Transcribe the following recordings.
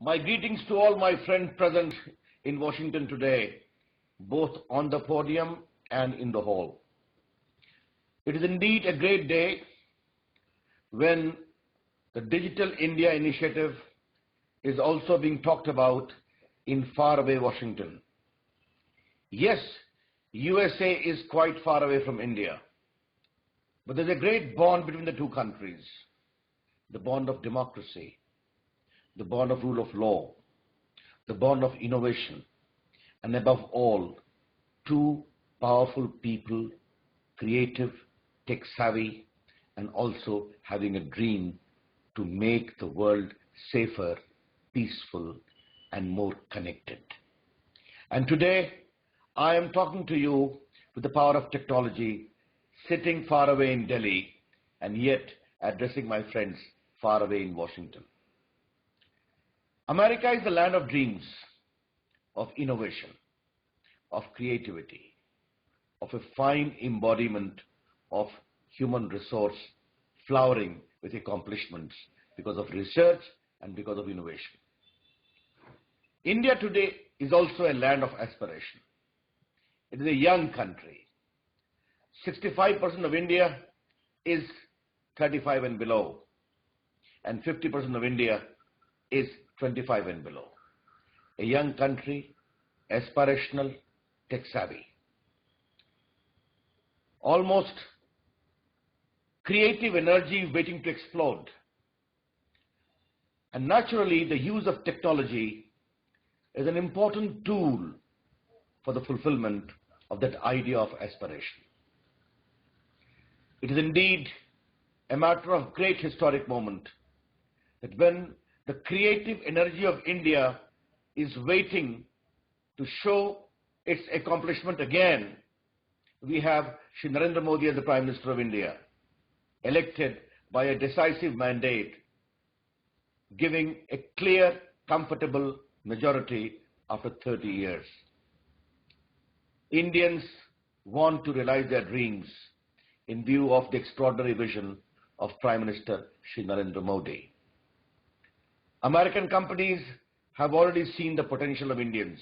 My greetings to all my friends present in Washington today, both on the podium and in the hall. It is indeed a great day when the Digital India initiative is also being talked about in faraway Washington. Yes, USA is quite far away from India, but there's a great bond between the two countries, the bond of democracy, the bond of rule of law, the bond of innovation, and above all, two powerful people, creative, tech-savvy, and also having a dream to make the world safer, peaceful, and more connected. And today, I am talking to you with the power of technology, sitting far away in Delhi, and yet addressing my friends far away in Washington. America is the land of dreams, of innovation, of creativity, of a fine embodiment of human resource flowering with accomplishments because of research and because of innovation. India today is also a land of aspiration. It is a young country. 65% of India is 35 and below, and 50% of India is 25 and below. A young country, aspirational, tech-savvy. Almost creative energy waiting to explode. And naturally, the use of technology is an important tool for the fulfillment of that idea of aspiration. It is indeed a matter of great historic moment that when the creative energy of India is waiting to show its accomplishment again, we have Shri Narendra Modi as the Prime Minister of India, elected by a decisive mandate, giving a clear, comfortable majority after 30 years. Indians want to realize their dreams in view of the extraordinary vision of Prime Minister Shri Narendra Modi. American companies have already seen the potential of Indians.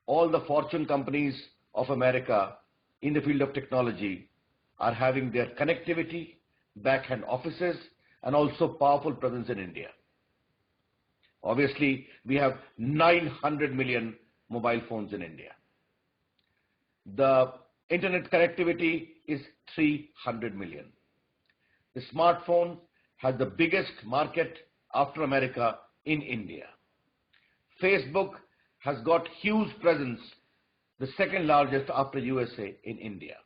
All the fortune companies of America in the field of technology are having their connectivity, back-end offices, and also powerful presence in India. Obviously, we have 900 million mobile phones in India. The internet connectivity is 300 million. The smartphone has the biggest market after America in India. Facebook has got huge presence, the second largest after USA in India.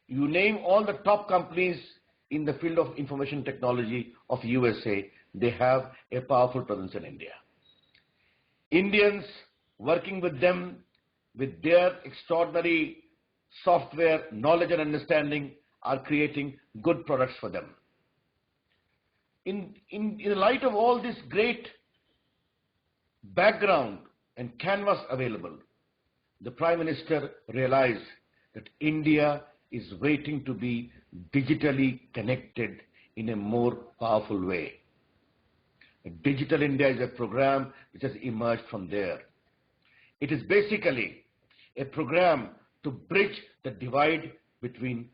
You name all the top companies in the field of information technology of USA, they have a powerful presence in India. Indians working with them with their extraordinary software knowledge and understanding are creating good products for them. In the light of all this great background and canvas available, the Prime Minister realized that India is waiting to be digitally connected in a more powerful way. Digital India is a program which has emerged from there. It is basically a program to bridge the divide between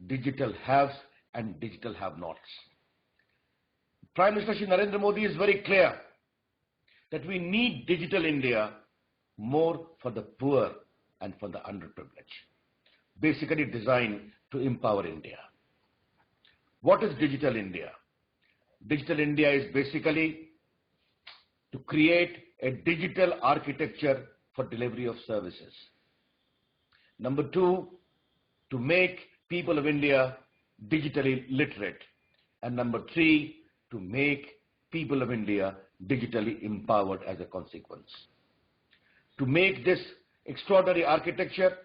digital haves and digital have-nots. Prime Minister Shri Narendra Modi is very clear that we need Digital India more for the poor and for the underprivileged, basically designed to empower India. What is Digital India? Digital India is basically to create a digital architecture for delivery of services. Number two, to make people of India digitally literate. And number three, to make people of India digitally empowered as a consequence. To make this extraordinary architecture,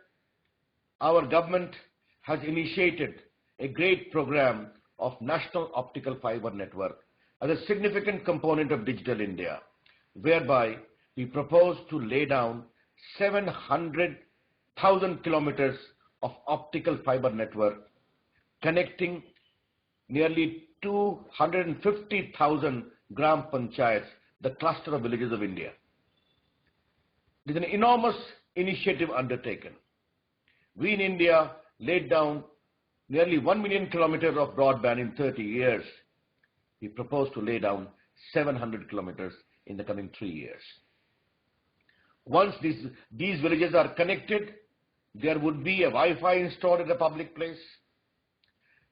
our government has initiated a great program of National Optical Fiber Network as a significant component of Digital India, whereby we propose to lay down 700,000 kilometers of optical fiber network connecting nearly 250,000 gram panchayats the cluster of villages of India. It is an enormous initiative undertaken. We in India laid down nearly 1 million kilometers of broadband in 30 years. We propose to lay down 700 kilometers in the coming 3 years. Once these villages are connected, there would be a Wi-Fi installed at a public place.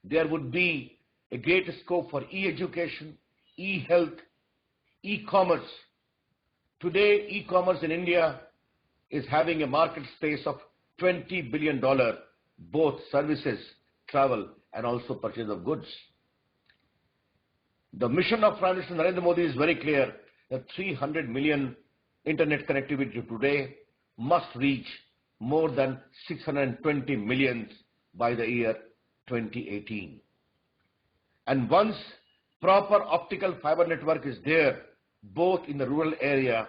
There would be a great scope for e-education, e-health, e-commerce. Today, e-commerce in India is having a market space of $20 billion, both services, travel, and also purchase of goods. The mission of Prime Minister Narendra Modi is very clear that 300 million internet connectivity today must reach more than 620 million by the year 2018. And once proper optical fiber network is there, both in the rural area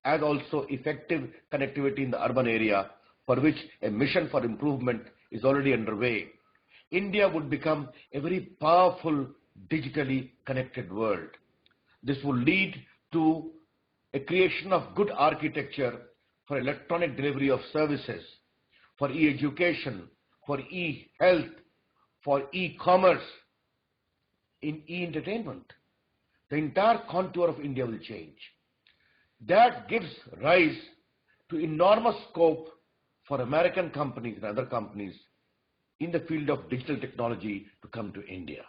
as also effective connectivity in the urban area, for which a mission for improvement is already underway, India would become a very powerful digitally connected world. This will lead to a creation of good architecture for electronic delivery of services, for e-education, for e-health, for e-commerce, in e-entertainment. The entire contour of India will change. That gives rise to enormous scope for American companies and other companies in the field of digital technology to come to India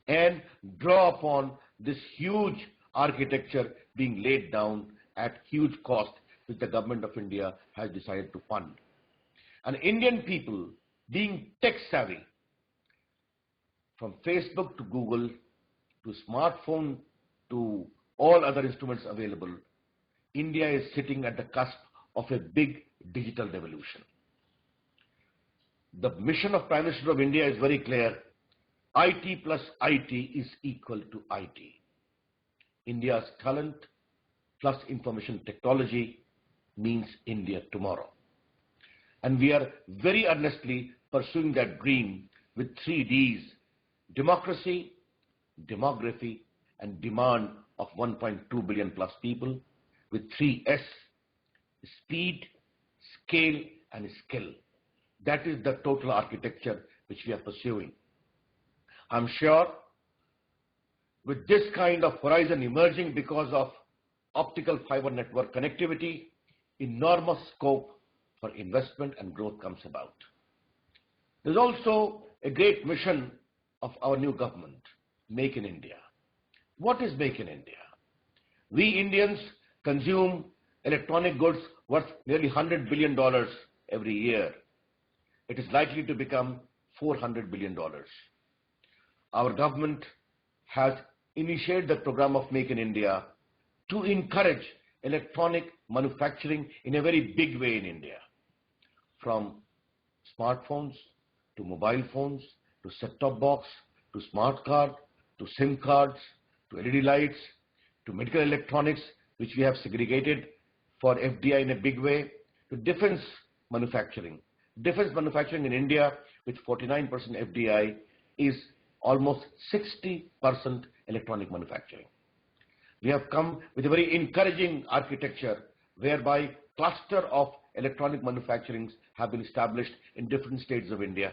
and draw upon this huge architecture being laid down at huge cost, which the government of India has decided to fund. And Indian people, being tech savvy, from Facebook to Google to smartphone to all other instruments available, India is sitting at the cusp of a big digital revolution. The mission of Prime Minister of India is very clear. IT plus IT is equal to IT. India's talent plus information technology means India tomorrow. And we are very earnestly pursuing that dream with 3 Ds: democracy, demography, and demand of 1.2 billion plus people, with 3 S: speed, scale, and skill. That is the total architecture which we are pursuing. I'm sure with this kind of horizon emerging because of optical fiber network connectivity, enormous scope for investment and growth comes about. There's also a great mission of our new government, Make in India. What is Make in India? We Indians consume electronic goods worth nearly $100 billion every year. It is likely to become $400 billion. Our government has initiated the program of Make in India to encourage electronic manufacturing in a very big way in India. From smartphones to mobile phones to set-top box to smart card to SIM cards to LED lights to medical electronics, which we have segregated for FDI in a big way, to defense manufacturing. Defense manufacturing in India, with 49% FDI, is almost 60% electronic manufacturing. We have come with a very encouraging architecture whereby cluster of electronic manufacturings have been established in different states of India,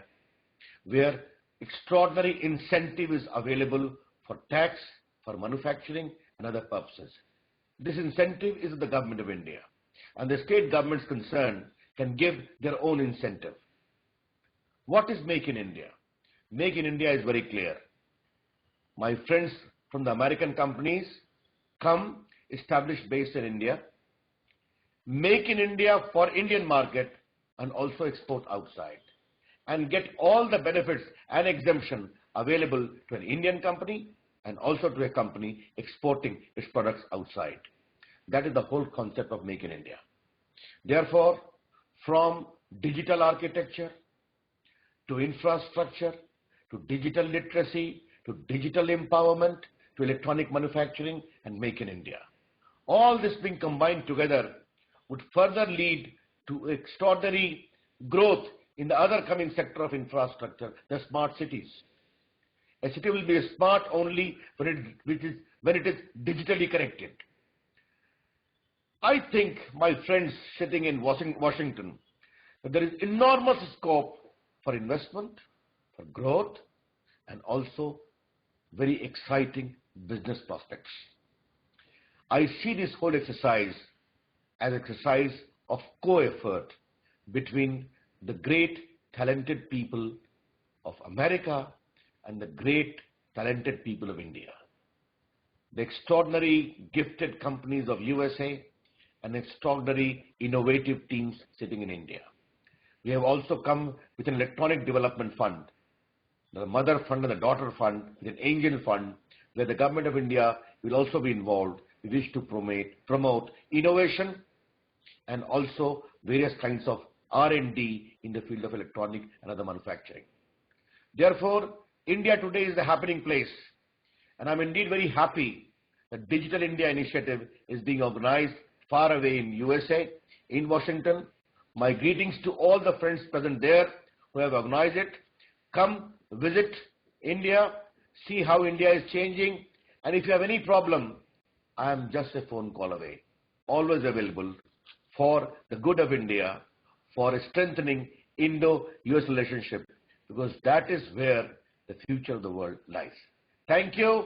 where extraordinary incentive is available for tax, for manufacturing and other purposes. This incentive is the government of India, and the state governments concerned can give their own incentive. What is Make in India? Make in India is very clear. My friends from the American companies come, establish base in India, make in India for Indian market and also export outside, and get all the benefits and exemption available to an Indian company and also to a company exporting its products outside. That is the whole concept of Make in India. Therefore, from digital architecture to infrastructure to digital literacy to digital empowerment to electronic manufacturing and Make in India, all this being combined together would further lead to extraordinary growth in the other coming sector of infrastructure, the smart cities. A city will be smart only when it is digitally connected. I think, my friends sitting in Washington, that there is enormous scope for investment, for growth, and also very exciting business prospects. I see this whole exercise as an exercise of co-effort between the great talented people of America and the great talented people of India. The extraordinary gifted companies of USA and extraordinary innovative teams sitting in India. We have also come with an electronic development fund, the mother fund and the daughter fund, with an angel fund, where the government of India will also be involved. We wish to promote innovation and also various kinds of R&D in the field of electronic and other manufacturing. Therefore, India today is the happening place, and I'm indeed very happy that Digital India Initiative is being organized far away in USA, in Washington. My greetings to all the friends present there who have organized it. Come visit India, see how India is changing, and if you have any problem, I am just a phone call away, always available for the good of India, for strengthening Indo-US relationship, because that is where the future of the world lies. Thank you.